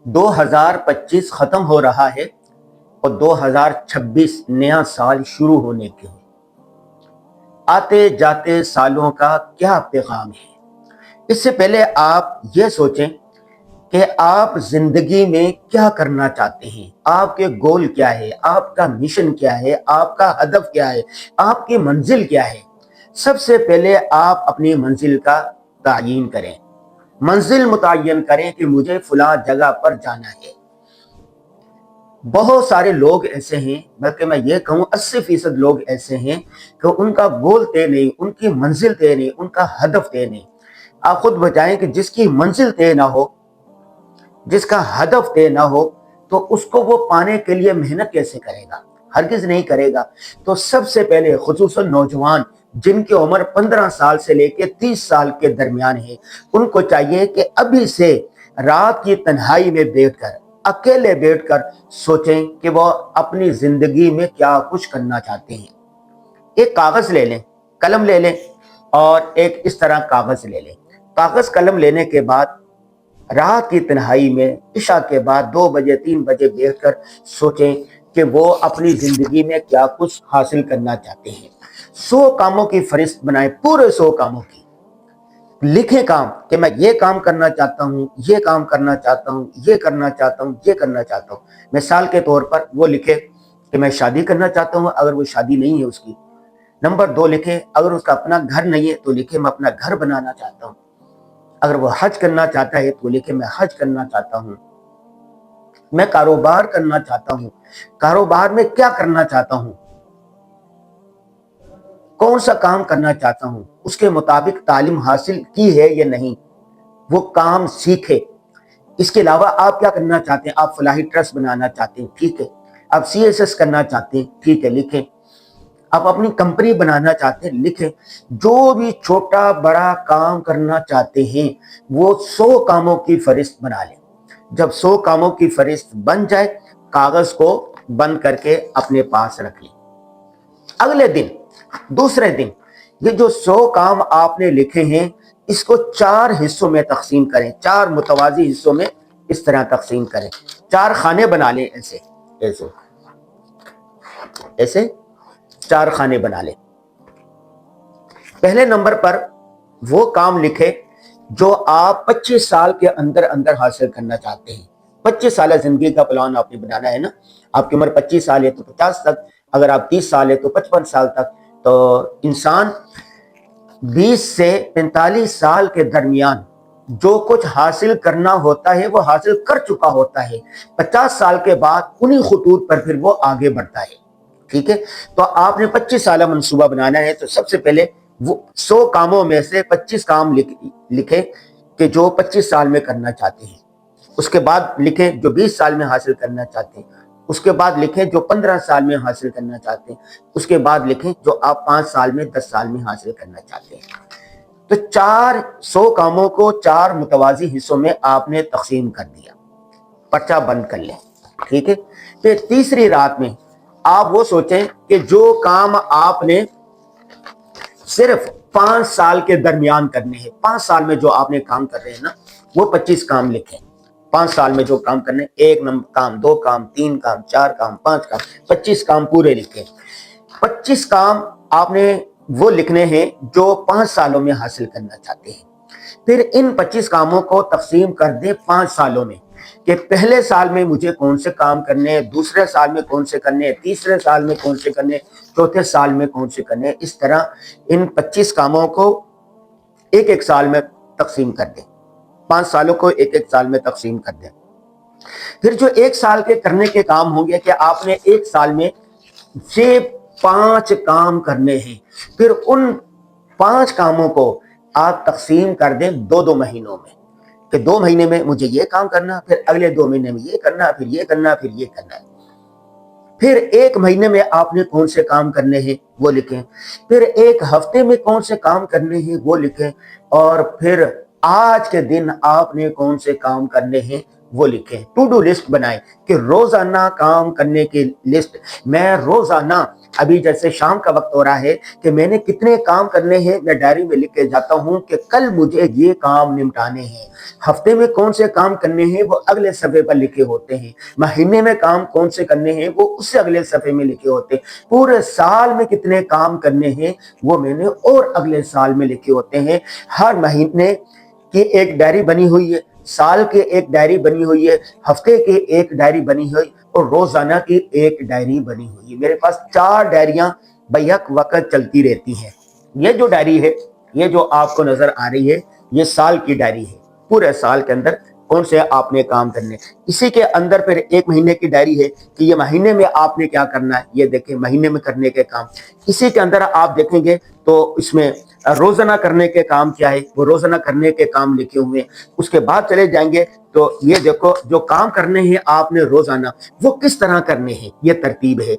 2025 ختم ہو رہا ہے اور 2026 نیا سال شروع ہونے کے ہیں۔ آتے جاتے سالوں کا کیا پیغام ہے؟ اس سے پہلے آپ یہ سوچیں کہ آپ زندگی میں کیا کرنا چاہتے ہیں، آپ کے گول کیا ہے، آپ کا مشن کیا ہے، آپ کا ہدف کیا ہے، آپ کی منزل کیا ہے۔ سب سے پہلے آپ اپنی منزل کا تعین کریں، منزل متعین کریں کہ مجھے فلاں جگہ پر جانا ہے۔ بہت سارے لوگ ایسے ہیں، بلکہ میں یہ کہوں 80% لوگ ایسے ہیں کہ ان کا گول طے نہیں، ان کی منزل طے نہیں، ان کا ہدف طے نہیں۔ آپ خود بتائیں کہ جس کی منزل طے نہ ہو، جس کا ہدف طے نہ ہو، تو اس کو وہ پانے کے لیے محنت کیسے کرے گا؟ ہرگز نہیں کرے گا۔ تو سب سے پہلے خصوصاً نوجوان جن کی عمر 15 سال سے لے کے 30 سال کے درمیان ہے، ان کو چاہیے کہ ابھی سے رات کی تنہائی میں بیٹھ کر، اکیلے بیٹھ کر سوچیں کہ وہ اپنی زندگی میں کیا کچھ کرنا چاہتے ہیں۔ ایک کاغذ لے لیں، قلم لے لیں، اور ایک اس طرح کاغذ لے لیں۔ کاغذ قلم لینے کے بعد رات کی تنہائی میں عشاء کے بعد 2 بجے 3 بجے بیٹھ کر سوچیں کہ وہ اپنی زندگی میں کیا کچھ حاصل کرنا چاہتے ہیں۔ 100 کاموں کی فہرست بنائیں، پورے 100 کاموں کی لکھیں کام کہ میں یہ کام کرنا چاہتا ہوں، یہ کام کرنا چاہتا ہوں، یہ کرنا چاہتا ہوں، یہ کرنا چاہتا ہوں۔ مثال کے طور پر وہ لکھے کہ میں شادی کرنا چاہتا ہوں، اگر وہ شادی نہیں ہے اس کی۔ نمبر 2 لکھے اگر اس کا اپنا گھر نہیں ہے تو لکھے میں اپنا گھر بنانا چاہتا ہوں۔ اگر وہ حج کرنا چاہتا ہے تو لکھے میں حج کرنا چاہتا ہوں۔ میں کاروبار کرنا چاہتا ہوں، کاروبار میں کیا کرنا چاہتا ہوں، کون سا کام کرنا چاہتا ہوں، اس کے مطابق تعلیم حاصل کی ہے یا نہیں، وہ کام سیکھے۔ اس کے علاوہ آپ کیا کرنا چاہتے ہیں؟ آپ فلاحی ٹرسٹ بنانا چاہتے ہیں، ٹھیک ہے۔ آپ CSS کرنا چاہتے ہیں، ٹھیک ہے، لکھیں۔ آپ اپنی کمپنی بنانا چاہتے ہیں، لکھیں۔ جو بھی چھوٹا بڑا کام کرنا چاہتے ہیں وہ 100 کاموں کی فہرست بنا لیں۔ جب 100 کاموں کی فہرست بن جائے، کاغذ کو بند کر کے اپنے پاس رکھ لیں۔ اگلے دن، دوسرے دن، یہ جو 100 کام آپ نے لکھے ہیں اس کو 4 حصوں میں تقسیم کریں، 4 متوازی حصوں میں اس طرح تقسیم کریں۔ 4 خانے بنا لیں، ایسے ایسے ایسے 4 خانے بنا لیں۔ پہلے نمبر پر وہ کام لکھے جو آپ 25 سال کے اندر اندر حاصل کرنا چاہتے ہیں۔ 25 سالہ زندگی کا پلان آپ نے بنانا ہے نا۔ آپ کی عمر 25 سال ہے تو 50 تک، اگر آپ 30 سال ہے تو 55 سال تک۔ تو انسان 20 سے 45 سال کے درمیان جو کچھ حاصل کرنا ہوتا ہے وہ حاصل کر چکا ہوتا ہے۔ 50 سال کے بعد انہی خطوط پر پھر وہ آگے بڑھتا ہے، ٹھیک ہے۔ تو آپ نے 25 سالہ منصوبہ بنانا ہے، تو سب سے پہلے وہ 100 کاموں میں سے 25 کام لکھیں کہ جو 25 سال میں کرنا چاہتے ہیں۔ اس کے بعد لکھیں جو 20 سال میں حاصل کرنا چاہتے ہیں۔ اس کے بعد لکھیں جو 15 سال میں حاصل کرنا چاہتے ہیں۔ اس کے بعد لکھیں جو آپ 5 سال میں 10 سال میں حاصل کرنا چاہتے ہیں۔ تو 100 کاموں کو 4 متوازی حصوں میں آپ نے تقسیم کر دیا، پرچہ بند کر لیں، ٹھیک ہے۔ پھر تیسری رات میں آپ وہ سوچیں کہ جو کام آپ نے صرف 5 سال کے درمیان کرنے ہیں، 5 سال میں جو آپ نے کام کر رہے ہیں نا، وہ 25 کام لکھیں۔ 5 سال میں جو کام کرنے، 1 نمبر کام، 2 کام، 3 کام، 4 کام، 5 کام، 25 کام پورے لکھیں۔ 25 کام آپ نے وہ لکھنے ہیں جو 5 سالوں میں حاصل کرنا چاہتے ہیں۔ پھر ان 25 کاموں کو تقسیم کر دیں 5 سالوں میں، کہ پہلے سال میں مجھے کون سے کام کرنے ہیں، دوسرے سال میں کون سے کرنے ہیں، تیسرے سال میں کون سے کرنے ہیں، چوتھے سال میں کون سے کرنے ہیں۔ اس طرح ان 25 کاموں کو ایک ایک سال میں تقسیم کر دیں، 5 سالوں کو ایک ایک سال میں تقسیم کر دیں۔ پھر جو 1 سال کے کرنے کے کام ہوں گے کہ آپ نے 1 سال میں یہ 5 کام کرنے ہیں، پھر ان 5 کاموں کو آپ تقسیم کر دیں 2 مہینوں میں، کہ 2 مہینے میں مجھے یہ کام کرنا، پھر اگلے 2 مہینے میں یہ کرنا، پھر یہ کرنا، پھر یہ کرنا ہے۔ پھر 1 مہینے میں آپ نے کون سے کام کرنے ہیں وہ لکھیں، پھر 1 ہفتے میں کون سے کام کرنے ہیں وہ لکھیں، اور پھر آج کے دن آپ نے کون سے کام کرنے ہیں وہ لکھیں, ٹو ڈو لسٹ بنائیں کہ روزانہ کام کرنے کی لسٹ. میں روزانہ, ابھی جیسے شام کا وقت ہو رہا ہے, کہ میں نے کتنے کام کرنے ہیں میں ڈائری میں لکھ کے جاتا ہوں کہ کل مجھے یہ کام نمٹانے ہیں. ہفتے میں کون سے کام کرنے ہیں وہ اگلے صفحے پر لکھے ہوتے ہیں. مہینے میں کام کون سے کرنے ہیں وہ اس سے اگلے صفحے میں لکھے ہوتے ہیں. پورے سال میں کتنے کام کرنے ہیں وہ میں نے اور اگلے سال میں لکھے ہوتے ہیں. ہر مہینے کی ایک ڈائری بنی ہوئی ہے, سال کے ایک ڈائری بنی ہوئی ہے, ہفتے کی ایک ڈائری بنی ہوئی اور روزانہ کی ایک ڈائری بنی ہوئی ہے. میرے پاس 4 ڈائریاں بیک وقت چلتی رہتی ہیں. یہ جو ڈائری ہے, یہ جو آپ کو نظر آ رہی ہے, یہ سال کی ڈائری ہے. پورے سال کے اندر کون سے آپ نے کام کرنے. اسی کے اندر پھر ایک مہینے کی ڈائری ہے کہ یہ مہینے میں آپ نے کیا کرنا ہے. یہ دیکھیں مہینے میں کرنے کے کام. اسی کے اندر آپ دیکھیں گے تو اس میں روزانہ کرنے کے کام کیا ہے, وہ روزانہ کرنے کے کام لکھے ہوئے ہیں. اس کے بعد چلے جائیں گے تو یہ دیکھو جو کام کرنے ہیں آپ نے روزانہ وہ کس طرح کرنے ہیں, یہ ترتیب ہے.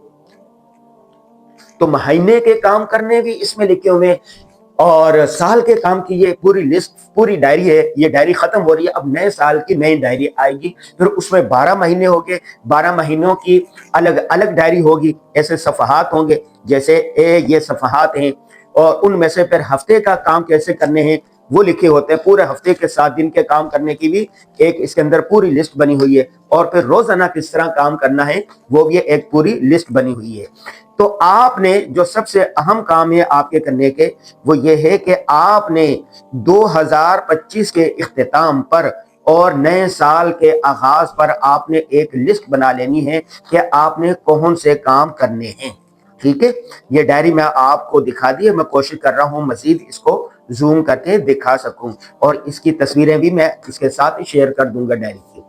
تو مہینے کے کام کرنے بھی اس میں لکھے ہوئے ہیں اور سال کے کام کی یہ پوری لسٹ, پوری ڈائری ہے. یہ ڈائری ختم ہو رہی ہے, اب نئے سال کی نئی ڈائری آئے گی. پھر اس میں 12 مہینے ہوں گے, 12 مہینوں کی الگ الگ ڈائری ہوگی. ایسے صفحات ہوں گے, جیسے یہ صفحات ہیں, اور ان میں سے پھر ہفتے کا کام کیسے کرنے ہیں وہ لکھے ہوتے ہیں. پورے ہفتے کے 7 دن کے کام کرنے کی بھی ایک اس کے اندر پوری لسٹ بنی ہوئی ہے. اور پھر روزانہ کس طرح کام کرنا ہے وہ بھی ایک پوری لسٹ بنی ہوئی ہے. تو آپ نے جو سب سے اہم کام ہے آپ کے کرنے کے وہ یہ ہے کہ آپ نے 2025 کے اختتام پر اور نئے سال کے آغاز پر آپ نے ایک لسٹ بنا لینی ہے کہ آپ نے کون سے کام کرنے ہیں. ٹھیک ہے, یہ ڈائری میں آپ کو دکھا دی ہے. میں کوشش کر رہا ہوں مزید اس کو زوم کر کے دکھا سکوں, اور اس کی تصویریں بھی میں اس کے ساتھ شیئر کر دوں گا ڈائری کی.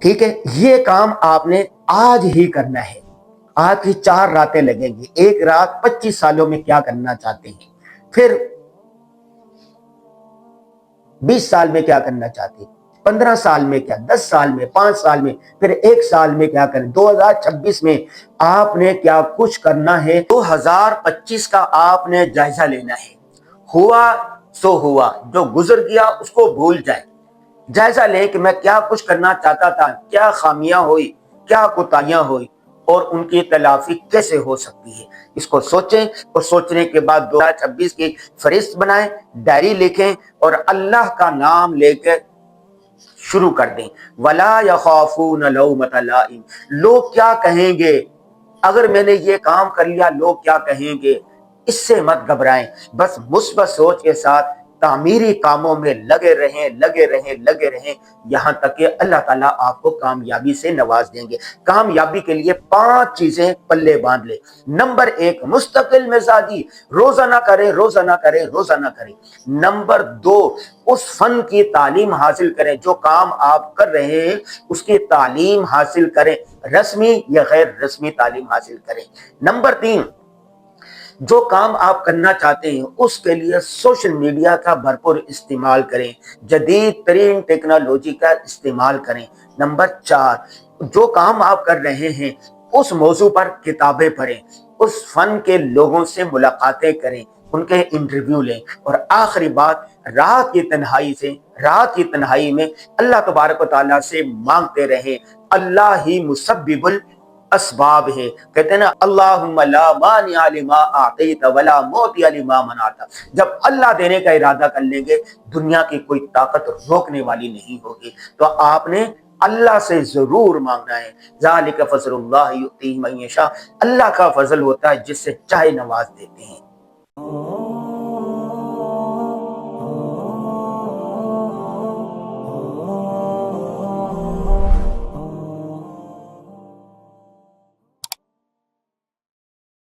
ٹھیک ہے, یہ کام آپ نے آج ہی کرنا ہے. آج کی 4 راتیں لگیں گی. ایک رات 25 سالوں میں کیا کرنا چاہتے ہیں, پھر 20 سال میں کیا کرنا چاہتے ہیں, 15 سال میں کیا, 10 سال میں, 5 سال میں, پھر 1 سال میں کیا کریں, 2026 میں آپ نے کیا کچھ کرنا ہے. 2025 کا آپ نے جائزہ لینا ہے. ہوا سو ہوا, جو گزر گیا اس کو بھول جائیں. جائزہ لیں کہ میں کیا کچھ کرنا چاہتا تھا, کیا خامیاں ہوئی, کیا کوتاہیاں ہوئی, اور ان کی تلافی کیسے ہو سکتی ہے. اس کو سوچیں, اور سوچنے کے بعد 2026 کی فہرست بنائیں, ڈائری لکھیں اور اللہ کا نام لے کے شروع کر دیں. وَلَا يَخَافُونَ لَوْمَةَ لَائِمٍ, لوگ کیا کہیں گے اگر میں نے یہ کام کر لیا, لوگ کیا کہیں گے, اس سے مت گھبرائیں. بس مثبت سوچ کے ساتھ تعمیری کاموں میں لگے رہیں, لگے رہیں, لگے رہیں, یہاں تک کہ اللہ تعالیٰ آپ کو کامیابی سے نواز دیں گے. کامیابی کے لیے 5 چیزیں پلے باندھ لیں. نمبر 1, مستقل مزاجی, روزانہ کریں, روزانہ کریں, روزانہ کریں. نمبر 2, اس فن کی تعلیم حاصل کریں. جو کام آپ کر رہے ہیں اس کی تعلیم حاصل کریں, رسمی یا غیر رسمی تعلیم حاصل کریں. نمبر 3, جو کام آپ کرنا چاہتے ہیں اس کے لیے سوشل میڈیا کا بھرپور استعمال کریں, جدید ترین ٹیکنالوجی کا استعمال کریں. نمبر 4, جو کام آپ کر رہے ہیں اس موضوع پر کتابیں پڑھیں, اس فن کے لوگوں سے ملاقاتیں کریں, ان کے انٹرویو لیں. اور آخری بات, رات کی تنہائی سے, رات کی تنہائی میں اللہ تبارک و تعالیٰ سے مانگتے رہیں. اللہ ہی مسبب اسباب ہے. کہتے ہیں نا, اللہم لا مانع لما اعطیت ولا معطی لما منعت. جب اللہ دینے کا ارادہ کر لیں گے دنیا کی کوئی طاقت روکنے والی نہیں ہوگی. تو آپ نے اللہ سے ضرور مانگنا ہے. ذالک فضل اللہ یؤتیہ من یشاء, اللہ کا فضل ہوتا ہے جس سے چاہے نواز دیتے ہیں.